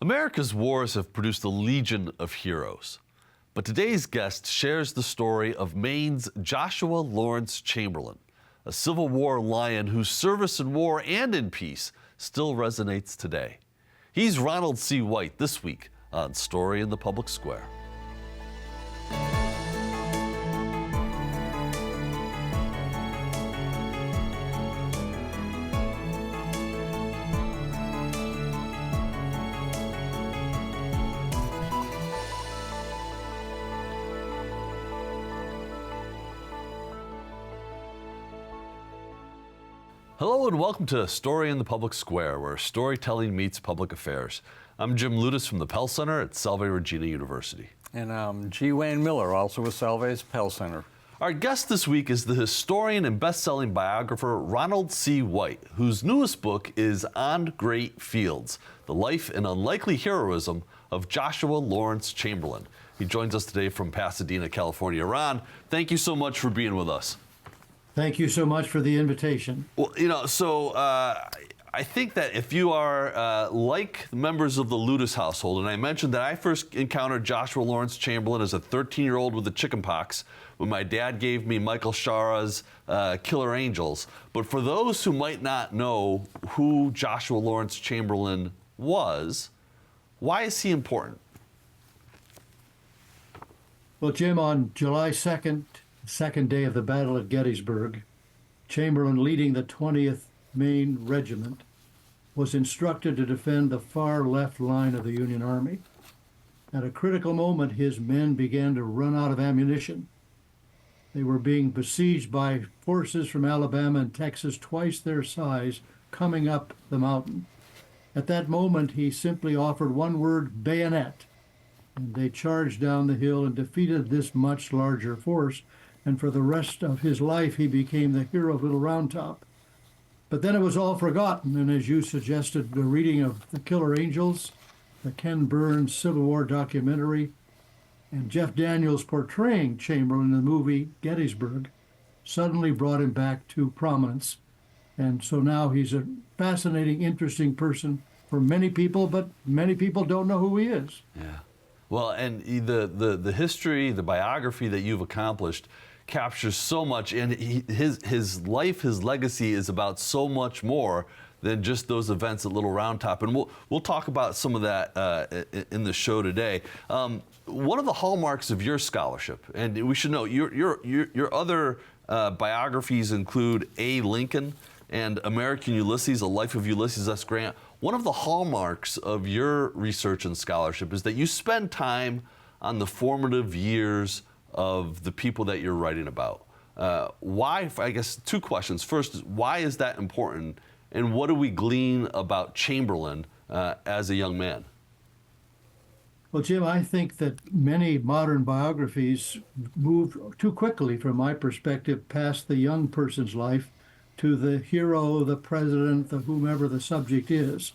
America's wars have produced a legion of heroes, but today's guest shares the story of Maine's Joshua Lawrence Chamberlain, a Civil War lion whose service in war and in peace still resonates today. He's Ronald C. White this week on Story in the Public Square. Hello and welcome to Story in the Public Square, where storytelling meets public affairs. I'm Jim Ludis from the Pell Center at Salve Regina University. And I'm G. Wayne Miller, also with Salve's Pell Center. Our guest this week is the historian and best-selling biographer Ronald C. White, whose newest book is On Great Fields, The Life and Unlikely Heroism of Joshua Lawrence Chamberlain. He joins us today from Pasadena, California. Ron, thank you so much for being with us. Thank you so much for the invitation. Well, I think that if you are like members of the Ludis household, and I mentioned that I first encountered Joshua Lawrence Chamberlain as a 13-year-old with the chickenpox when my dad gave me Michael Shara's Killer Angels. But for those who might not know who Joshua Lawrence Chamberlain was, why is he important? Well, Jim, on July 2nd, second day of the Battle at Gettysburg, Chamberlain, leading the 20th Maine Regiment, was instructed to defend the far left line of the Union Army. At a critical moment, his men began to run out of ammunition. They were being besieged by forces from Alabama and Texas twice their size coming up the mountain. At that moment, he simply offered one word, bayonet, and they charged down the hill and defeated this much larger force. And for the rest of his life, he became the hero of Little Round Top. But then it was all forgotten, and as you suggested, the reading of The Killer Angels, the Ken Burns Civil War documentary, and Jeff Daniels portraying Chamberlain in the movie Gettysburg suddenly brought him back to prominence. And so now he's a fascinating, interesting person for many people, but many people don't know who he is. Yeah. Well, and the history, the biography that you've accomplished captures so much, and his life, his legacy is about so much more than just those events at Little Round Top, and we'll talk about some of that in the show today. One of the hallmarks of your scholarship, and we should know your other biographies include A. Lincoln and American Ulysses, A Life of Ulysses S. Grant. One of the hallmarks of your research and scholarship is that you spend time on the formative years of the people that you're writing about. Why? I guess two questions. First, why is that important? And what do we glean about Chamberlain as a young man? Well, Jim, I think that many modern biographies move too quickly, from my perspective, past the young person's life to the hero, the president, the whomever the subject is.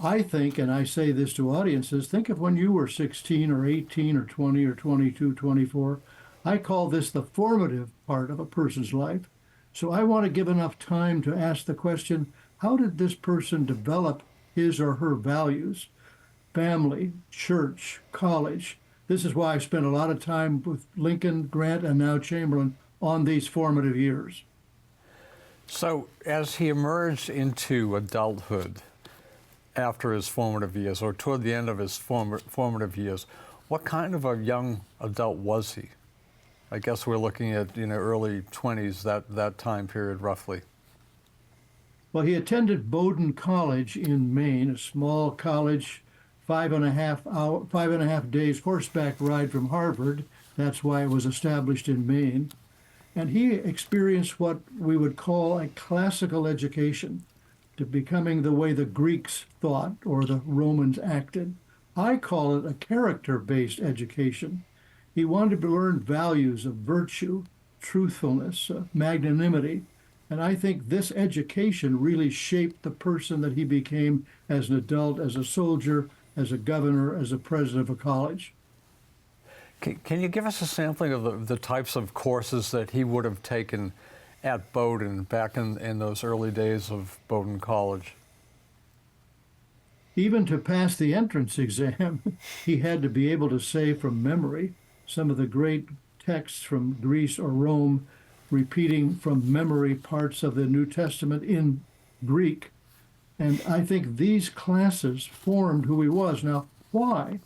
I think, and I say this to audiences, think of when you were 16 or 18 or 20 or 22, 24. I call this the formative part of a person's life. So I want to give enough time to ask the question, how did this person develop his or her values? Family, church, college. This is why I spent a lot of time with Lincoln, Grant, and now Chamberlain on these formative years. So as he emerged into adulthood after his formative years, or toward the end of his formative years, what kind of a young adult was he? I guess we're looking at early 20s, that time period roughly. Well, he attended Bowdoin College in Maine, a small college, 5.5 days horseback ride from Harvard. That's why it was established in Maine. And he experienced what we would call a classical education, to becoming the way the Greeks thought or the Romans acted. I call it a character-based education. He wanted to learn values of virtue, truthfulness, magnanimity, and I think this education really shaped the person that he became as an adult, as a soldier, as a governor, as a president of a college. Can you give us a sampling of the types of courses that he would have taken at Bowdoin back in those early days of Bowdoin College? Even to pass the entrance exam, he had to be able to say from memory some of the great texts from Greece or Rome, repeating from memory parts of the New Testament in Greek. And I think these classes formed who he was. Now, why?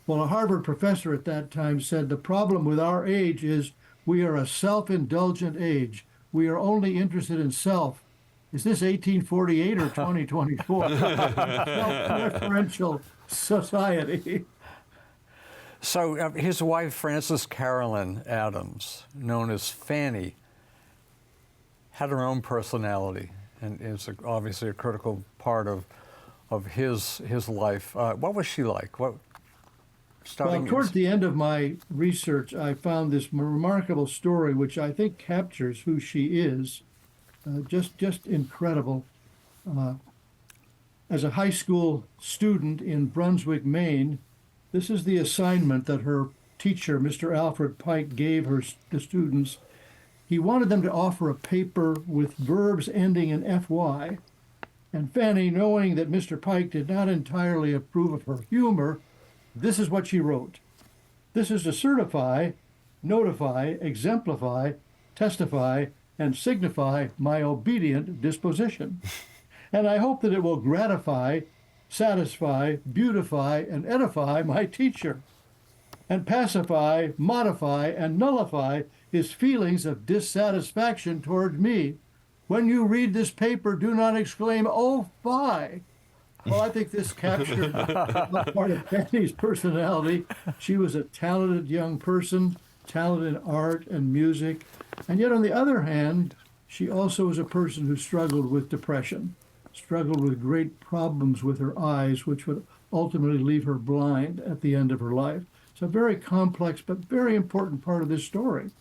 Well, a Harvard professor at that time said the problem with our age is we are a self-indulgent age. We are only interested in self. Is this 1848 or 2024? Self-referential society. So his wife, Frances Carolyn Adams, known as Fanny, had her own personality, and is obviously a critical part of his life. What was she like? Well, towards the end of my research, I found this remarkable story, which I think captures who she is. Just incredible. As a high school student in Brunswick, Maine, this is the assignment that her teacher, Mr. Alfred Pike, gave the students. He wanted them to offer a paper with verbs ending in FY. And Fanny, knowing that Mr. Pike did not entirely approve of her humor, this is what she wrote. This is to certify, notify, exemplify, testify, and signify my obedient disposition. And I hope that it will gratify, satisfy, beautify, and edify my teacher, and pacify, modify, and nullify his feelings of dissatisfaction toward me. When you read this paper, do not exclaim, "Oh, fie." Well, I think this captured part of Fanny's personality. She was a talented young person, talented in art and music, and yet on the other hand, she also was a person who struggled with depression, struggled with great problems with her eyes, which would ultimately leave her blind at the end of her life. It's a very complex but very important part of this story.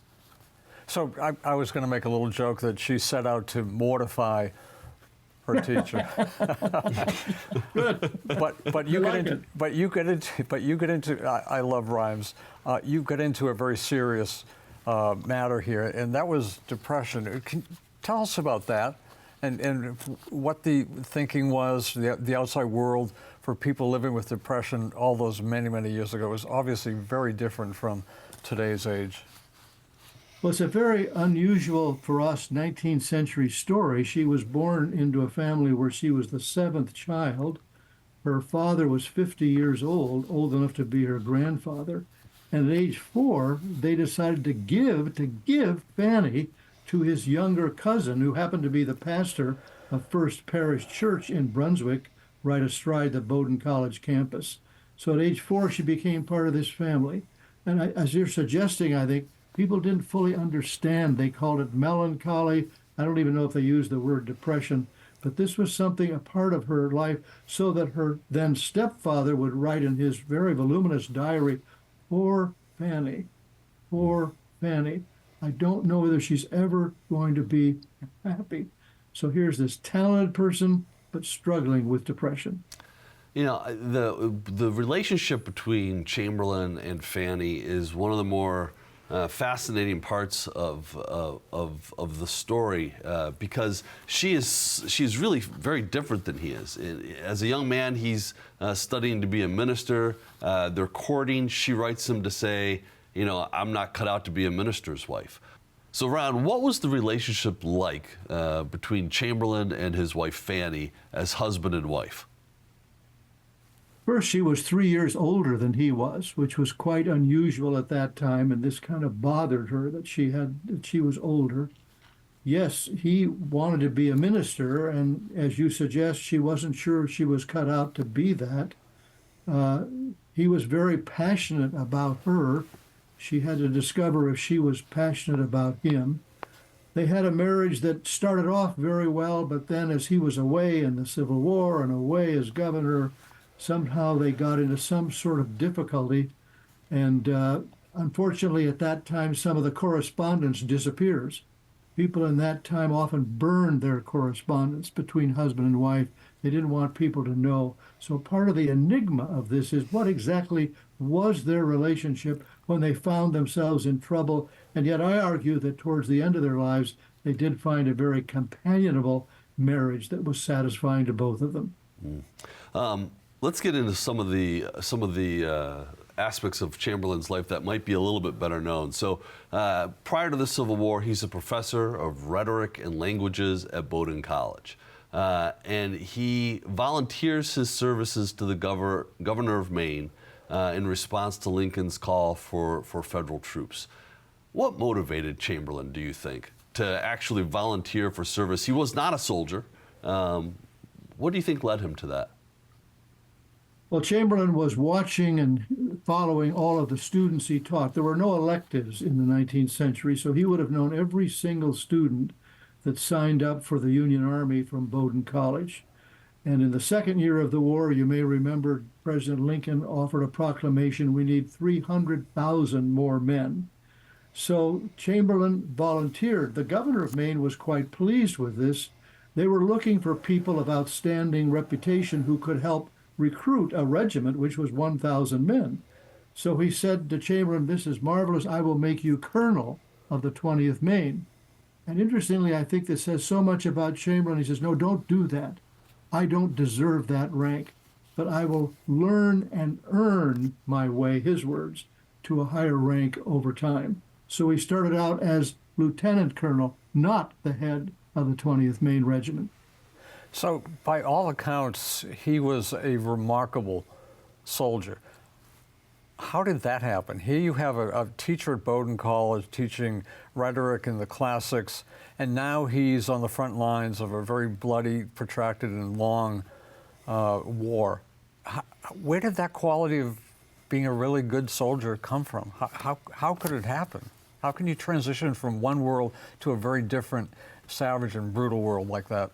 So I was going to make a little joke that she set out to mortify her teacher. Good. But you get into I love rhymes. You get into a very serious matter here, and that was depression. Tell us about that, and what the thinking was, the outside world for people living with depression all those many years ago was obviously very different from today's age. Well, it's a very unusual for us 19th century story. She was born into a family where she was the seventh child. Her father was 50 years old enough to be her grandfather. And at age 4, they decided to give Fanny to his younger cousin, who happened to be the pastor of First Parish Church in Brunswick, right astride the Bowdoin College campus. So at age 4, she became part of this family. And as you're suggesting, I think, people didn't fully understand. They called it melancholy. I don't even know if they used the word depression, but this was something, a part of her life, so that her then stepfather would write in his very voluminous diary, "Poor Fanny, poor Fanny. I don't know whether she's ever going to be happy." So here's this talented person, but struggling with depression. You know, the relationship between Chamberlain and Fanny is one of the more fascinating parts of the story because she's really very different than he is. As a young man, he's studying to be a minister. They're courting. She writes him to say, you know, "I'm not cut out to be a minister's wife." So, Ron, what was the relationship like between Chamberlain and his wife Fanny as husband and wife? First, she was 3 years older than he was, which was quite unusual at that time, and this kind of bothered her that she was older. Yes, he wanted to be a minister, and as you suggest, she wasn't sure she was cut out to be that. He was very passionate about her. She had to discover if she was passionate about him. They had a marriage that started off very well, but then as he was away in the Civil War and away as governor, somehow they got into some sort of difficulty, and unfortunately at that time some of the correspondence disappears. People in that time often burned their correspondence between husband and wife. They didn't want people to know. So part of the enigma of this is what exactly was their relationship when they found themselves in trouble, and yet I argue that towards the end of their lives they did find a very companionable marriage that was satisfying to both of them. let's get into some of the aspects of Chamberlain's life that might be a little bit better known. So prior to the Civil War, he's a professor of rhetoric and languages at Bowdoin College. And he volunteers his services to the governor of Maine in response to Lincoln's call for federal troops. What motivated Chamberlain, do you think, to actually volunteer for service? He was not a soldier. What do you think led him to that? Well, Chamberlain was watching and following all of the students he taught. There were no electives in the 19th century, so he would have known every single student that signed up for the Union Army from Bowdoin College. And in the second year of the war, you may remember President Lincoln offered a proclamation, we need 300,000 more men. So Chamberlain volunteered. The governor of Maine was quite pleased with this. They were looking for people of outstanding reputation who could help recruit a regiment which was 1,000 men. So he said to Chamberlain, this is marvelous, I will make you colonel of the 20th Maine. And interestingly, I think this says so much about Chamberlain. He says, no, don't do that. I don't deserve that rank, but I will learn and earn my way, his words, to a higher rank over time. So he started out as lieutenant colonel, not the head of the 20th Maine Regiment. So by all accounts, he was a remarkable soldier. How did that happen? Here you have a teacher at Bowdoin College teaching rhetoric and the classics, and now he's on the front lines of a very bloody, protracted, and long war. Where did that quality of being a really good soldier come from? How could it happen? How can you transition from one world to a very different, savage and brutal world like that?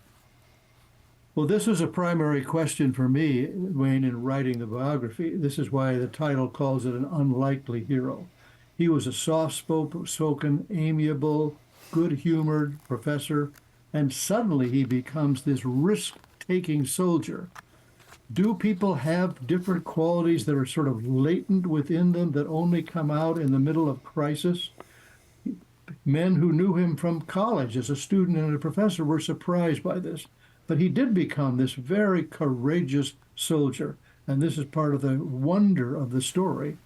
Well, this was a primary question for me, Wayne, in writing the biography. This is why the title calls it an unlikely hero. He was a soft-spoken, amiable, good-humored professor, and suddenly he becomes this risk-taking soldier. Do people have different qualities that are sort of latent within them that only come out in the middle of crisis? Men who knew him from college as a student and a professor were surprised by this. But he did become this very courageous soldier, and this is part of the wonder of the story.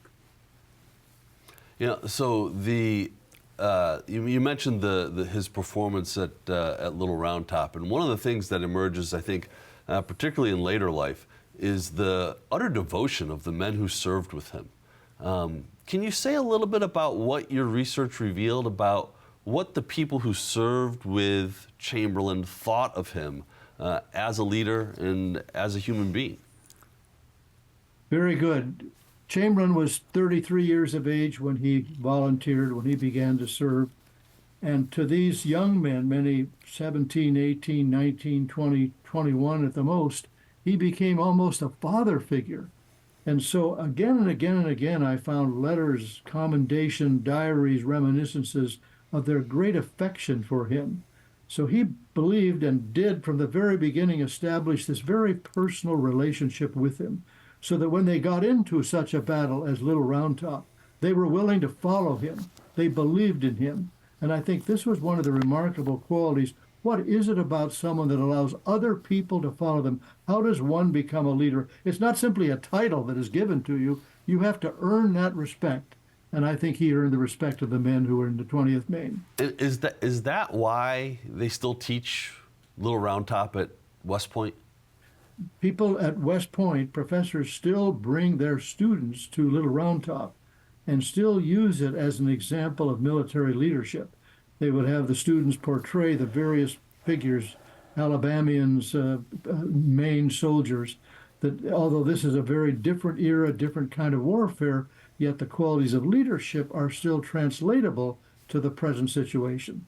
So you mentioned his performance at Little Round Top, and one of the things that emerges, I think, particularly in later life, is the utter devotion of the men who served with him. Can you say a little bit about what your research revealed about what the people who served with Chamberlain thought of him as a leader and as a human being? Very good. Chamberlain was 33 years of age when he volunteered, when he began to serve. And to these young men, many 17, 18, 19, 20, 21 at the most, he became almost a father figure. And so again and again and again, I found letters, commendation, diaries, reminiscences of their great affection for him. So he believed and did from the very beginning establish this very personal relationship with him, so that when they got into such a battle as Little Round Top, they were willing to follow him. They believed in him. And I think this was one of the remarkable qualities. What is it about someone that allows other people to follow them? How does one become a leader? It's not simply a title that is given to you. You have to earn that respect. And I think he earned the respect of the men who were in the 20th Maine. Is that why they still teach Little Round Top at West Point? People at West Point, professors still bring their students to Little Round Top and still use it as an example of military leadership. They would have the students portray the various figures, Alabamians, Maine soldiers, that although this is a very different era, different kind of warfare, yet the qualities of leadership are still translatable to the present situation.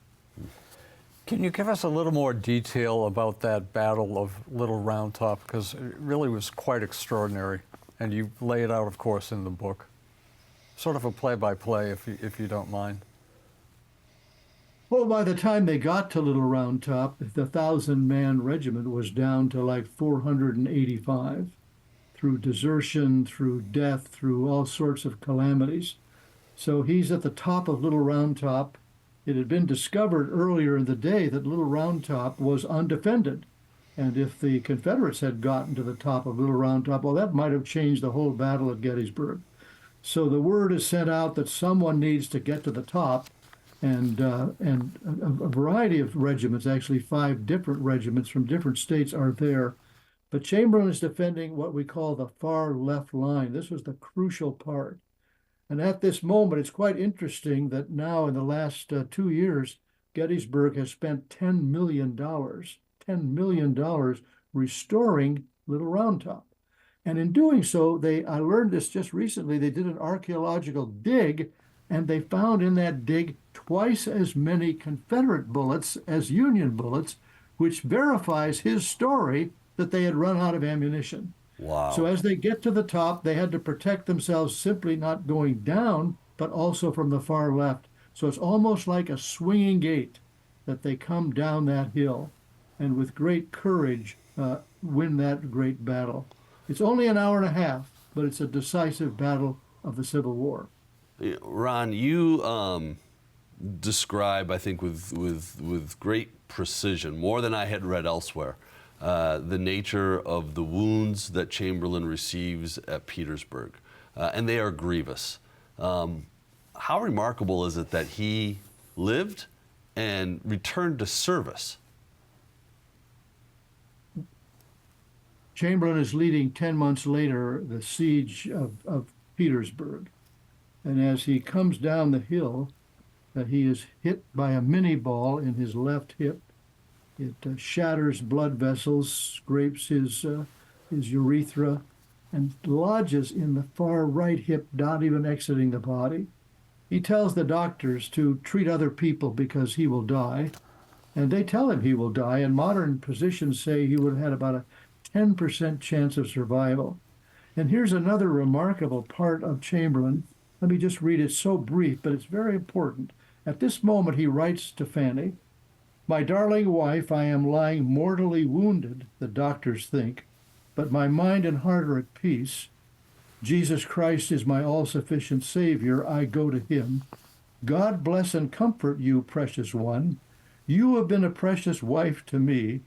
Can you give us a little more detail about that Battle of Little Round Top? Because it really was quite extraordinary, and you lay it out, of course, in the book. Sort of a play-by-play, if you don't mind. Well, by the time they got to Little Round Top, the 1,000-man regiment was down to like 485. Through desertion, through death, through all sorts of calamities. So he's at the top of Little Round Top. It had been discovered earlier in the day that Little Round Top was undefended. And if the Confederates had gotten to the top of Little Round Top, well, that might have changed the whole battle at Gettysburg. So the word is sent out that someone needs to get to the top, and a variety of regiments, actually 5 different regiments from different states, are there. But Chamberlain is defending what we call the far left line. This was the crucial part. And at this moment, it's quite interesting that now in the last 2 years, Gettysburg has spent $10 million restoring Little Round Top. And in doing so, I learned this just recently, they did an archaeological dig, and they found in that dig twice as many Confederate bullets as Union bullets, which verifies his story that they had run out of ammunition. Wow. So as they get to the top, they had to protect themselves, simply not going down, but also from the far left. So it's almost like a swinging gate that they come down that hill and with great courage win that great battle. It's only an hour and a half, but it's a decisive battle of the Civil War. Ron, you describe, I think, with great precision, more than I had read elsewhere, the nature of the wounds that Chamberlain receives at Petersburg, and they are grievous. How remarkable is it that he lived and returned to service? Chamberlain is leading 10 months later the siege of Petersburg. And as he comes down the hill, he is hit by a mini ball in his left hip. It shatters blood vessels, scrapes his urethra, and lodges in the far right hip, not even exiting the body. He tells the doctors to treat other people because he will die, and they tell him he will die, and modern physicians say he would have had about a 10% chance of survival. And here's another remarkable part of Chamberlain. Let me just read it, so brief, but it's very important. At this moment, he writes to Fanny, "My darling wife, I am lying mortally wounded, the doctors think, but my mind and heart are at peace. Jesus Christ is my all-sufficient Savior. I go to him. God bless and comfort you, precious one. You have been a precious wife to me.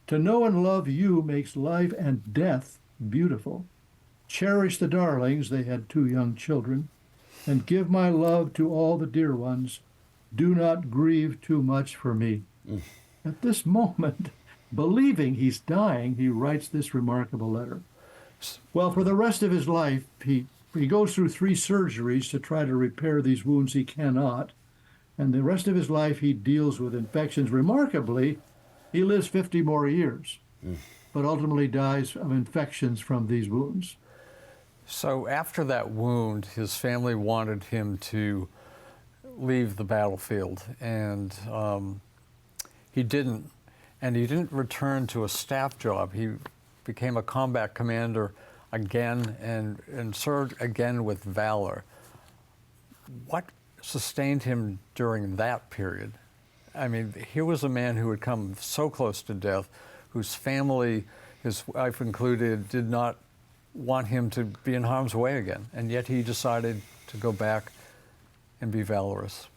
To know and love you makes life and death beautiful. Cherish the darlings," they had 2 young children, "and give my love to all the dear ones. Do not grieve too much for me." At this moment, believing he's dying, he writes this remarkable letter. Well, for the rest of his life, he goes through 3 surgeries to try to repair these wounds he cannot. And the rest of his life, he deals with infections. Remarkably, he lives 50 more years, but ultimately dies of infections from these wounds. So after that wound, his family wanted him to leave the battlefield, and he didn't. And he didn't return to a staff job. He became a combat commander again and served again with valor. What sustained him during that period? I mean, here was a man who had come so close to death, whose family, his wife included, did not want him to be in harm's way again, and yet he decided to go back and be valorous.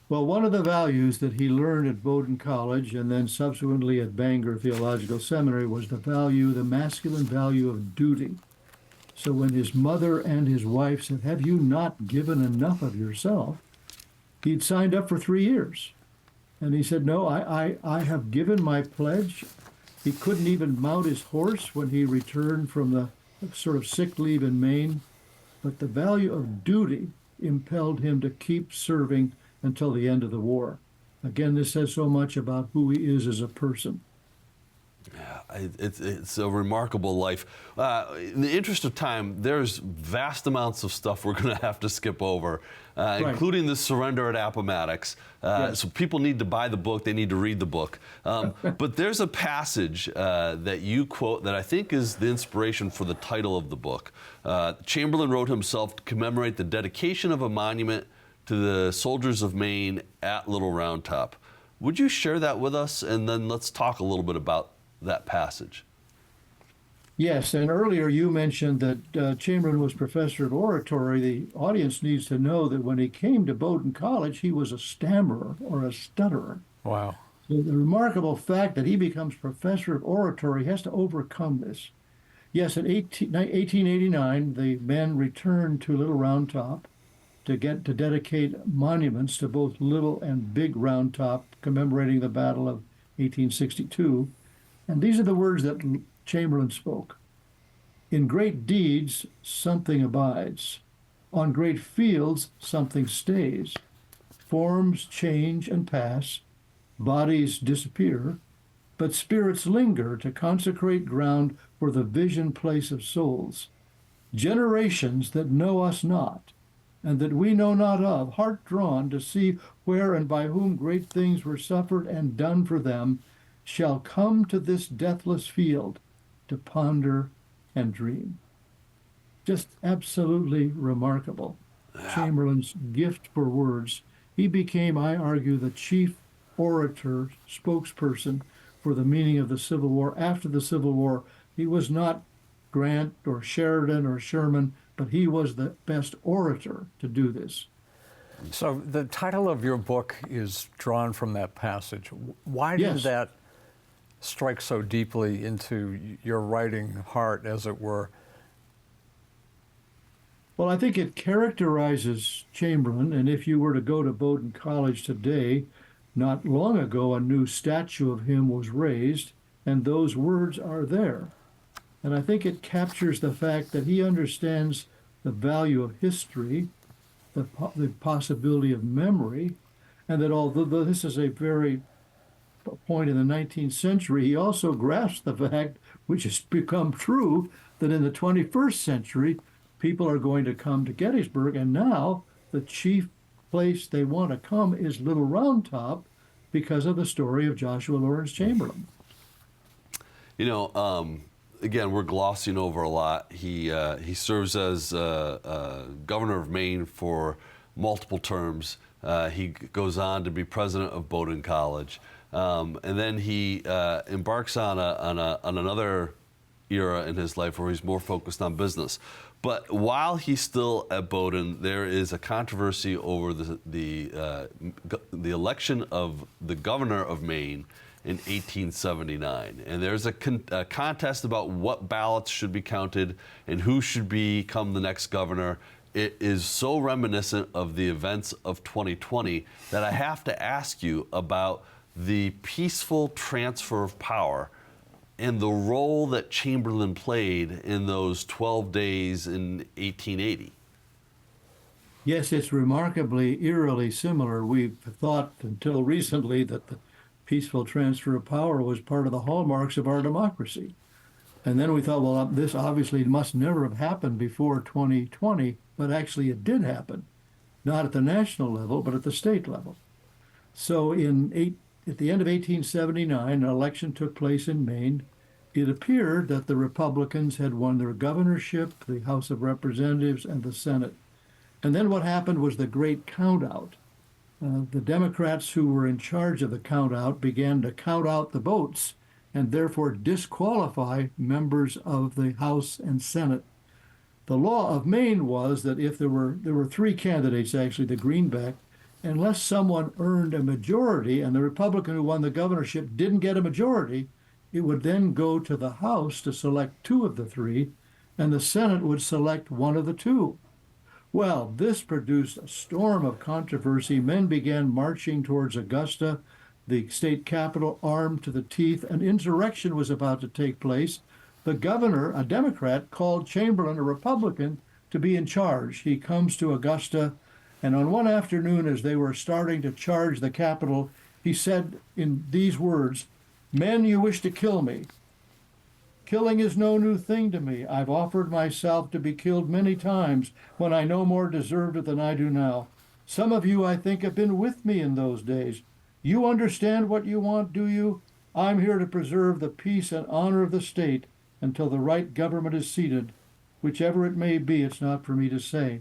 Well, one of the values that he learned at Bowdoin College and then subsequently at Bangor Theological Seminary was the masculine value of duty. So when his mother and his wife said, "Have you not given enough of yourself?" he'd signed up for 3 years. And he said, "No, I have given my pledge." He couldn't even mount his horse when he returned from the sort of sick leave in Maine. But the value of duty impelled him to keep serving until the end of the war. Again, this says so much about who he is as a person. Yeah, it's a remarkable life. In the interest of time, there's vast amounts of stuff we're going to have to skip over, including the surrender at Appomattox. Yes. So people need to buy the book. They need to read the book. But there's a passage that you quote that I think is the inspiration for the title of the book. Chamberlain wrote himself to commemorate the dedication of a monument to the soldiers of Maine at Little Round Top. Would you share that with us? And then let's talk a little bit about that passage. Yes, and earlier you mentioned that Chamberlain was professor of oratory. The audience needs to know that when he came to Bowdoin College, he was a stammerer or a stutterer. Wow. So the remarkable fact that he becomes professor of oratory has to overcome this. Yes, in 1889, the men returned to Little Round Top to dedicate monuments to both Little and Big Round Top, commemorating the Battle of 1862. And these are the words that Chamberlain spoke. In great deeds, something abides. On great fields, something stays. Forms change and pass, bodies disappear, but spirits linger to consecrate ground for the vision place of souls. Generations that know us not, and that we know not of, heart drawn to see where and by whom great things were suffered and done for them, shall come to this deathless field to ponder and dream. Just absolutely remarkable. Chamberlain's gift for words. He became, I argue, the chief orator, spokesperson for the meaning of the Civil War. After the Civil War, he was not Grant or Sheridan or Sherman, but he was the best orator to do this. So the title of your book is drawn from that passage. Why did Yes. that strike so deeply into your writing heart, as it were? Well, I think it characterizes Chamberlain, and if you were to go to Bowdoin College today, not long ago, a new statue of him was raised, and those words are there. And I think it captures the fact that he understands the value of history, the possibility of memory, and that although this is a very point in the 19th century, he also grasps the fact, which has become true, that in the 21st century, people are going to come to Gettysburg, and now the chief place they want to come is Little Round Top because of the story of Joshua Lawrence Chamberlain. You know, again, we're glossing over a lot. He serves as governor of Maine for multiple terms. He goes on to be president of Bowdoin College, and then he embarks on another era in his life where he's more focused on business. But while he's still at Bowdoin, there is a controversy over the election of the governor of Maine in 1879. And there's a contest about what ballots should be counted and who should become the next governor. It is so reminiscent of the events of 2020 that I have to ask you about the peaceful transfer of power and the role that Chamberlain played in those 12 days in 1880. Yes, it's remarkably, eerily similar. We've thought until recently that the peaceful transfer of power was part of the hallmarks of our democracy. And then we thought, well, this obviously must never have happened before 2020, but actually it did happen, not at the national level, but at the state level. So at the end of 1879, an election took place in Maine. It appeared that the Republicans had won their governorship, the House of Representatives, and the Senate. And then what happened was the great countout. The Democrats who were in charge of the countout began to count out the votes and therefore disqualify members of the House and Senate. The law of Maine was that if there were three candidates, actually, the greenback, unless someone earned a majority and the Republican who won the governorship didn't get a majority, it would then go to the House to select two of the three, and the Senate would select one of the two. Well, this produced a storm of controversy. Men began marching towards Augusta, the state capital, armed to the teeth. An insurrection was about to take place. The governor, a Democrat, called Chamberlain, a Republican, to be in charge. He comes to Augusta, and on one afternoon, as they were starting to charge the Capitol, he said in these words, "Men, you wish to kill me. Killing is no new thing to me. I've offered myself to be killed many times when I no more deserved it than I do now. Some of you, I think, have been with me in those days. You understand what you want, do you? I'm here to preserve the peace and honor of the state until the right government is seated. Whichever it may be, it's not for me to say."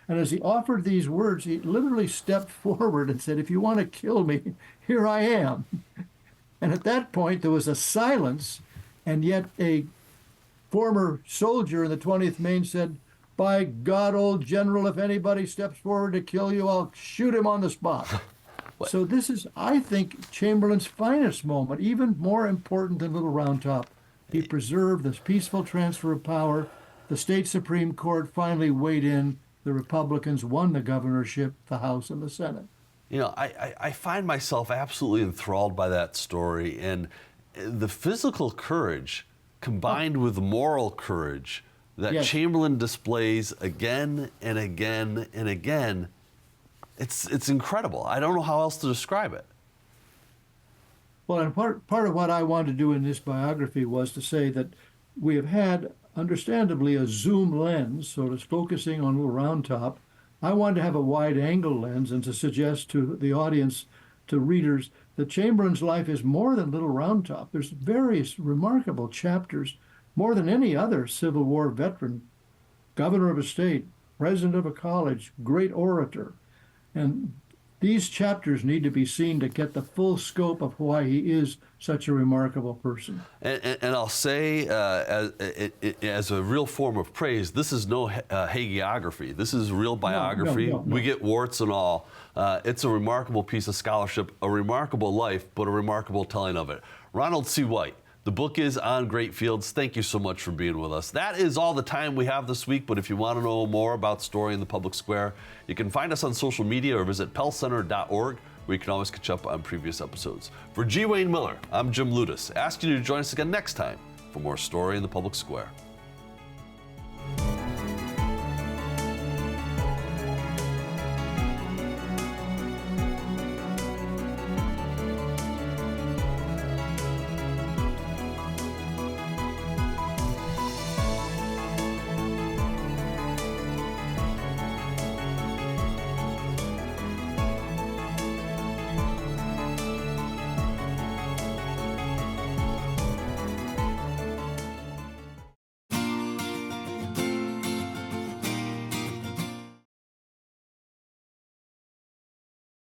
And as he offered these words, he literally stepped forward and said, "If you want to kill me, here I am." And at that point, there was a silence, and yet a former soldier in the 20th Maine said, "By God, old general, if anybody steps forward to kill you, I'll shoot him on the spot." So this is, I think, Chamberlain's finest moment, even more important than Little Round Top. He preserved this peaceful transfer of power. The state Supreme Court finally weighed in. The Republicans won the governorship, the House, and the Senate. You know, I find myself absolutely enthralled by that story, and the physical courage combined with moral courage that Yes. Chamberlain displays again and again and again. It's incredible. I don't know how else to describe it. Well, and part of what I wanted to do in this biography was to say that we have had, understandably, a zoom lens, sort of focusing on Little Round Top. I wanted to have a wide angle lens and to suggest to the audience, to readers, that Chamberlain's life is more than Little Round Top. There's various remarkable chapters, more than any other Civil War veteran, governor of a state, president of a college, great orator. And these chapters need to be seen to get the full scope of why he is such a remarkable person. And I'll say, as a real form of praise, this is no hagiography. This is real biography. No. We get warts and all. It's a remarkable piece of scholarship, a remarkable life, but a remarkable telling of it. Ronald C. White. The book is On Great Fields. Thank you so much for being with us. That is all the time we have this week, but if you want to know more about Story in the Public Square, you can find us on social media or visit pellcenter.org, where you can always catch up on previous episodes. For G. Wayne Miller, I'm Jim Ludis, asking you to join us again next time for more Story in the Public Square.